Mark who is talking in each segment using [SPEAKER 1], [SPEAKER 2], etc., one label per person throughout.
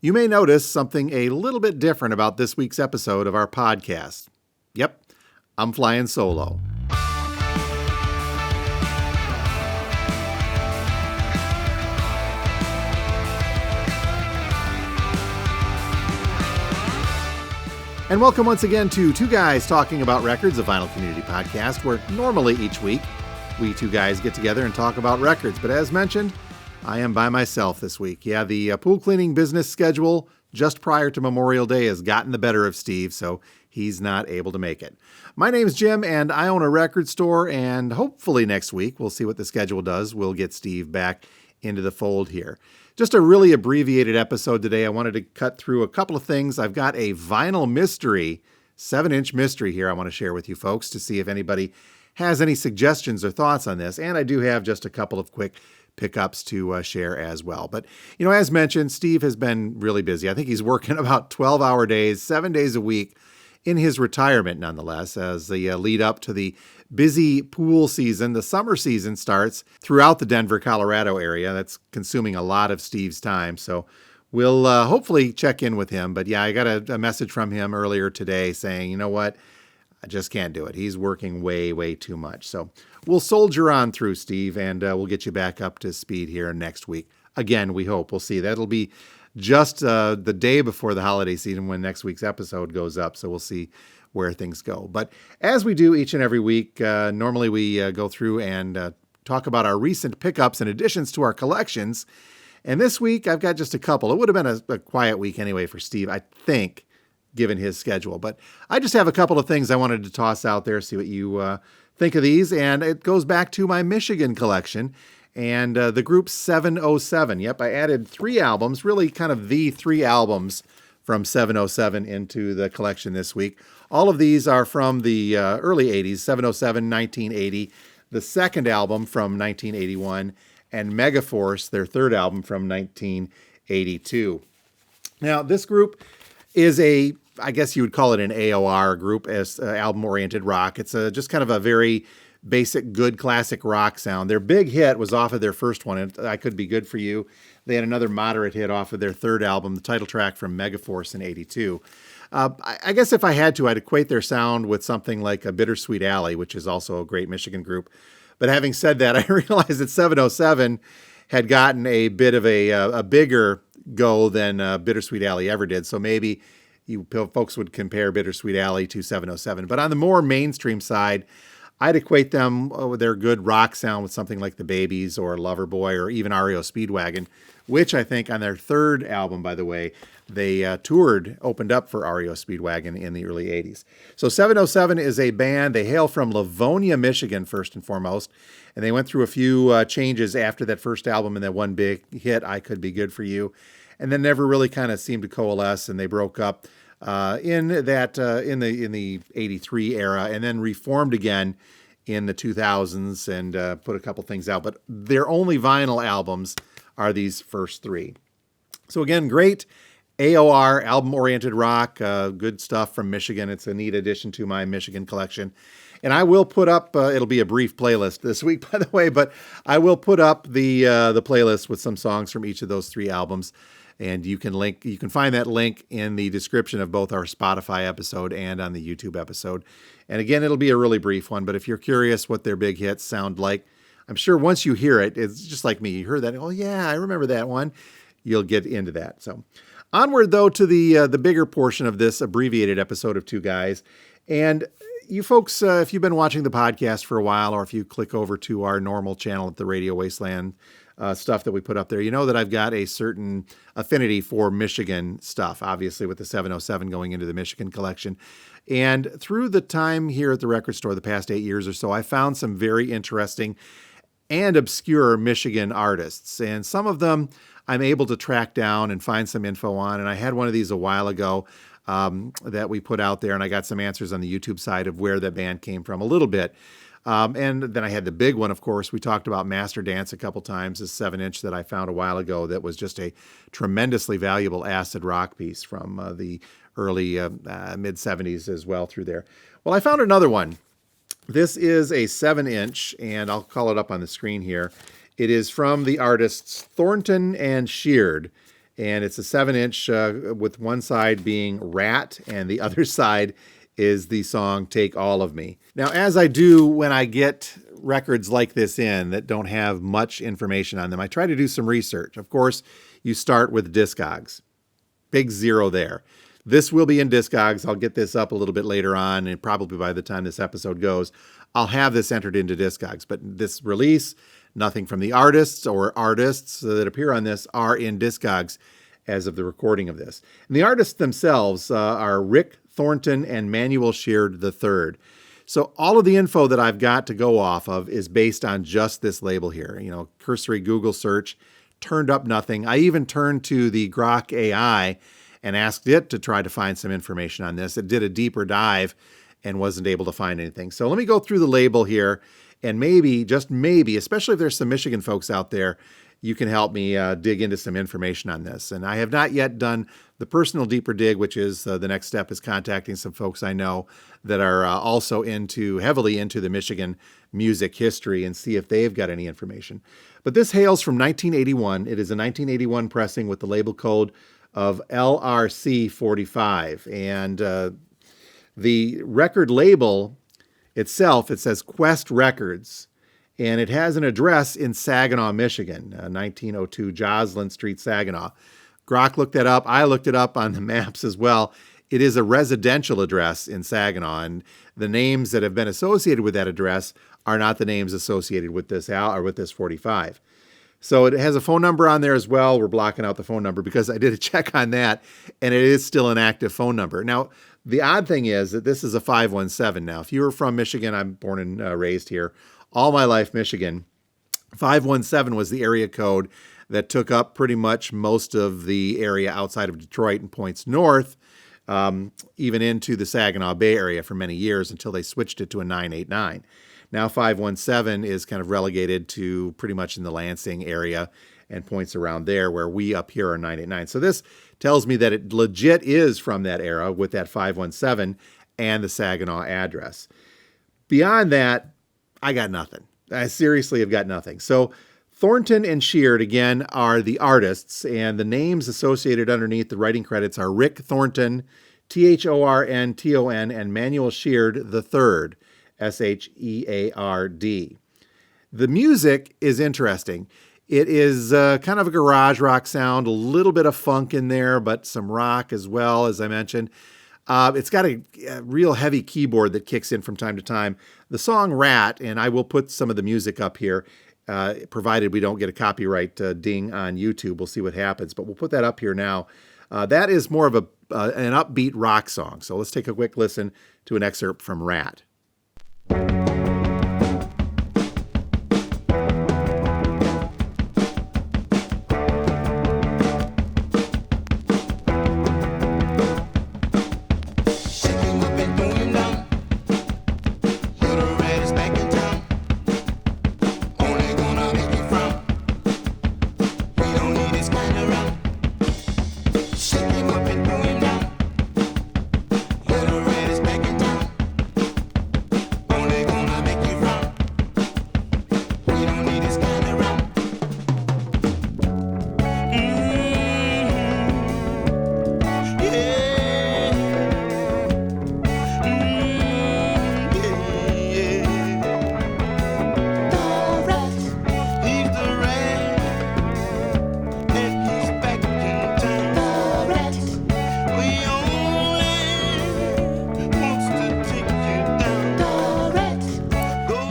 [SPEAKER 1] You may notice something a little bit different about this week's episode of our podcast. Yep, I'm flying solo. And welcome once again to Two Guys Talking About Records, a vinyl community podcast where normally each week we two guys get together and talk about records. But as mentioned, I am by myself this week. Yeah, the pool cleaning business schedule just prior to Memorial Day has gotten the better of Steve, so he's not able to make it. My name's Jim, and I own a record store, and hopefully next week, we'll see what the schedule does, we'll get Steve back into the fold here. Just a really abbreviated episode today. I wanted to cut through a couple of things. I've got a vinyl mystery, 7-inch mystery here I want to share with you folks to see if anybody has any suggestions or thoughts on this. And I do have just a couple of quick pickups to share as well. But, as mentioned, Steve has been really busy. I think he's working about 12-hour days, 7 days a week in his retirement, nonetheless, as the lead up to the busy pool season. The summer season starts throughout the Denver, Colorado area. That's consuming a lot of Steve's time. So we'll hopefully check in with him. But yeah, I got a message from him earlier today saying, you know what? I just can't do it. He's working way, way too much. So we'll soldier on through, Steve, and we'll get you back up to speed here next week. Again, we hope. We'll see. That'll be just the day before the holiday season when next week's episode goes up. So we'll see where things go. But as we do each and every week, normally we go through and talk about our recent pickups and additions to our collections. And this week, I've got just a couple. It would have been a quiet week anyway for Steve, I think, given his schedule. But I just have a couple of things I wanted to toss out there, see what you think of these. And it goes back to my Michigan collection and the group 707. Yep, I added 3 albums, really kind of the 3 albums from 707 into the collection this week. All of these are from the early 80s, 707, 1980, the second album from 1981, and Megaforce, their third album from 1982. Now, this group is I guess you would call it an AOR group, as album-oriented rock. It's just kind of a very basic, good classic rock sound. Their big hit was off of their first one, I Could Be Good For You. They had another moderate hit off of their third album, the title track from Megaforce in 82. I guess if I had to, I'd equate their sound with something like a Bittersweet Alley, which is also a great Michigan group. But having said that, I realized that 707 had gotten a bit of a bigger go than Bittersweet Alley ever did. So maybe you folks would compare Bittersweet Alley to 707. But on the more mainstream side, I'd equate them with their good rock sound with something like the Babies or Loverboy or even REO Speedwagon, which I think on their third album, by the way, they opened up for REO Speedwagon in the early 80s. So 707 is a band. They hail from Livonia, Michigan, first and foremost. And they went through a few changes after that first album and that one big hit, I Could Be Good For You. And then never really kind of seemed to coalesce, and they broke up in the 83 era and then reformed again in the 2000s and put a couple things out. But their only vinyl albums are these first 3. So again, great AOR, album-oriented rock, good stuff from Michigan. It's a neat addition to my Michigan collection. And I will put up, it'll be a brief playlist this week, by the way, but I will put up the playlist with some songs from each of those 3 albums. And you can find that link in the description of both our Spotify episode and on the YouTube episode. And again, it'll be a really brief one, but if you're curious what their big hits sound like, I'm sure once you hear it, it's just like me. You heard that, oh yeah, I remember that one. You'll get into that. So onward, though, to the bigger portion of this abbreviated episode of Two Guys. And you folks, if you've been watching the podcast for a while, or if you click over to our normal channel at the Radio Wasteland stuff that we put up there, you know that I've got a certain affinity for Michigan stuff, obviously with the 707 going into the Michigan collection. And through the time here at the record store, the past 8 years or so, I found some very interesting and obscure Michigan artists. And some of them I'm able to track down and find some info on. And I had one of these a while ago that we put out there, and I got some answers on the YouTube side of where the band came from a little bit. And then I had the big one, of course. We talked about Master Dance a couple times, this 7-inch that I found a while ago that was just a tremendously valuable acid rock piece from the early mid-70s as well through there. Well, I found another one. This is a 7-inch, and I'll call it up on the screen here. It is from the artists Thornton and Sheard, and it's a 7-inch with one side being Rat, and the other side is the song Take All of Me. Now, as I do when I get records like this in that don't have much information on them, I try to do some research. Of course, you start with Discogs. Big zero there. This will be in Discogs. I'll get this up a little bit later on, and probably by the time this episode goes, I'll have this entered into Discogs. But this release, nothing from the artists or artists that appear on this are in Discogs as of the recording of this. And the artists themselves are Rick Thornton and Manuel Sheard III. So all of the info that I've got to go off of is based on just this label here. You know, cursory Google search turned up nothing. I even turned to the Grok AI and asked it to try to find some information on this. It did a deeper dive and wasn't able to find anything. So let me go through the label here, and maybe, just maybe, especially if there's some Michigan folks out there, you can help me dig into some information on this. And I have not yet done the personal deeper dig, which is the next step is contacting some folks I know that are also heavily into the Michigan music history and see if they've got any information. But this hails from 1981. It is a 1981 pressing with the label code of LRC 45. And the record label itself, it says Quest Records. And it has an address in Saginaw, Michigan, 1902 Joslin Street, Saginaw. Grok looked that up. I looked it up on the maps as well. It is a residential address in Saginaw, and the names that have been associated with that address are not the names associated with this or with this 45. So it has a phone number on there as well. We're blocking out the phone number because I did a check on that, and it is still an active phone number. Now, the odd thing is that this is a 517 now. If you were from Michigan, I'm born and raised here, all my life, Michigan, 517 was the area code that took up pretty much most of the area outside of Detroit and points north, even into the Saginaw Bay area for many years until they switched it to a 989. Now 517 is kind of relegated to pretty much in the Lansing area and points around there, where we up here are 989. So this tells me that it legit is from that era with that 517 and the Saginaw address. Beyond that, I got nothing. I seriously have got nothing. So Thornton and Sheard, again, are the artists, and the names associated underneath the writing credits are Rick Thornton, Thornton, and Manuel Sheard III, Sheard. The music is interesting. It is kind of a garage rock sound, a little bit of funk in there, but some rock as well, as I mentioned. It's got a real heavy keyboard that kicks in from time to time. The song Rat, and I will put some of the music up here, provided we don't get a copyright ding on YouTube. We'll see what happens, but we'll put that up here now. That is more of an upbeat rock song. So let's take a quick listen to an excerpt from Rat.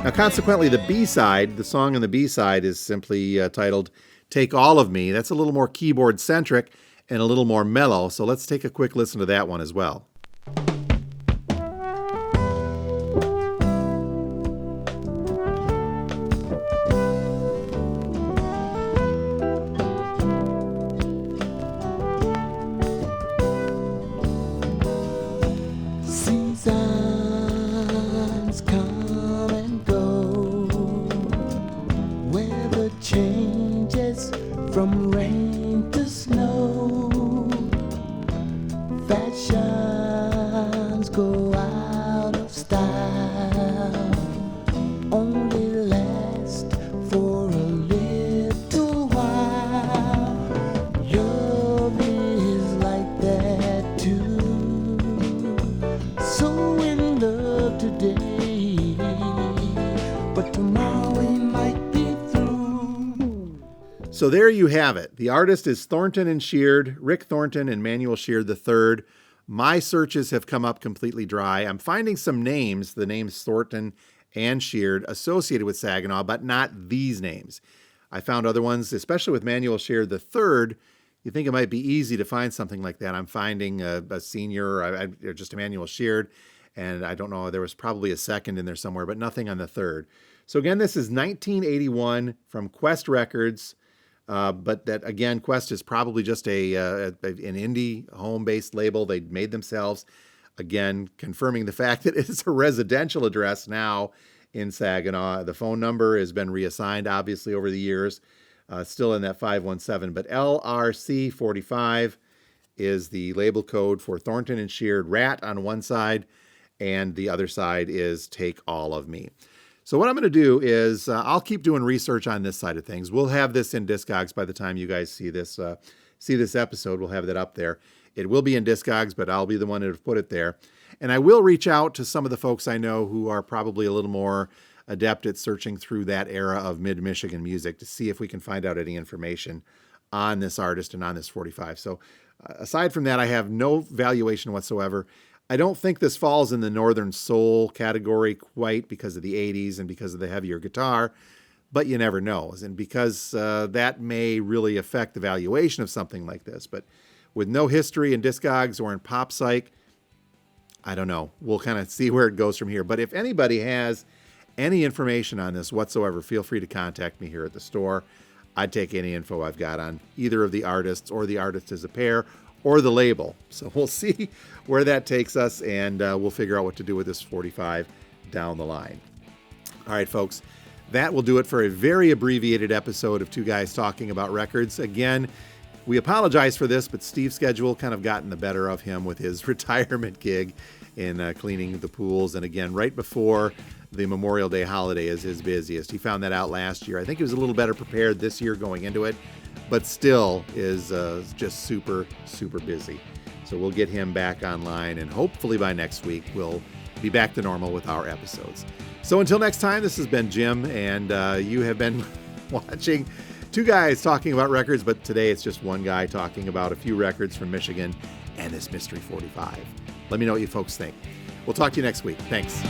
[SPEAKER 1] Now, consequently, the B-side, the song on the B-side is simply titled Take All of Me. That's a little more keyboard-centric and a little more mellow, so let's take a quick listen to that one as well.
[SPEAKER 2] Seasons come and go, weather changes from rain to snow, fashion
[SPEAKER 1] So there you have it. The artist is Thornton and Sheard, Rick Thornton and Manuel Sheard III. My searches have come up completely dry. I'm finding some names, the names Thornton and Sheard, associated with Saginaw, but not these names. I found other ones, especially with Manuel Sheard III. You think it might be easy to find something like that. I'm finding a senior, or just Manuel Sheard, and I don't know, there was probably a second in there somewhere, but nothing on the third. So again, this is 1981 from Quest Records. But that, again, Quest is probably just an indie home-based label they made themselves. Again, confirming the fact that it's a residential address now in Saginaw. The phone number has been reassigned, obviously, over the years. Still in that 517. But LRC45 is the label code for Thornton and Sheard. Rat on one side, and the other side is Take All of Me. So what I'm going to do is I'll keep doing research on this side of things. We'll have this in Discogs by the time you guys see this episode. We'll have that up there. It will be in Discogs, but I'll be the one to put it there. And I will reach out to some of the folks I know who are probably a little more adept at searching through that era of mid-Michigan music to see if we can find out any information on this artist and on this 45. So aside from that, I have no valuation whatsoever. I don't think this falls in the Northern Soul category quite because of the 80s and because of the heavier guitar, but you never know. And because that may really affect the valuation of something like this. But with no history in Discogs or in Pop Psych, I don't know. We'll kind of see where it goes from here. But if anybody has any information on this whatsoever, feel free to contact me here at the store. I'd take any info I've got on either of the artists or the artist as a pair or the label. So we'll see where that takes us, and we'll figure out what to do with this 45 down the line. All right, folks, that will do it for a very abbreviated episode of Two Guys Talking About Records. Again, we apologize for this, but Steve's schedule kind of gotten the better of him with his retirement gig in cleaning the pools. And again, right before the Memorial Day holiday is his busiest. He found that out last year. I think he was a little better prepared this year going into it, but still is just super, super busy. So we'll get him back online, and hopefully by next week, we'll be back to normal with our episodes. So until next time, this has been Jim, and you have been watching Two Guys Talking About Records, but today it's just one guy talking about a few records from Michigan and this Mystery 45. Let me know what you folks think. We'll talk to you next week. Thanks.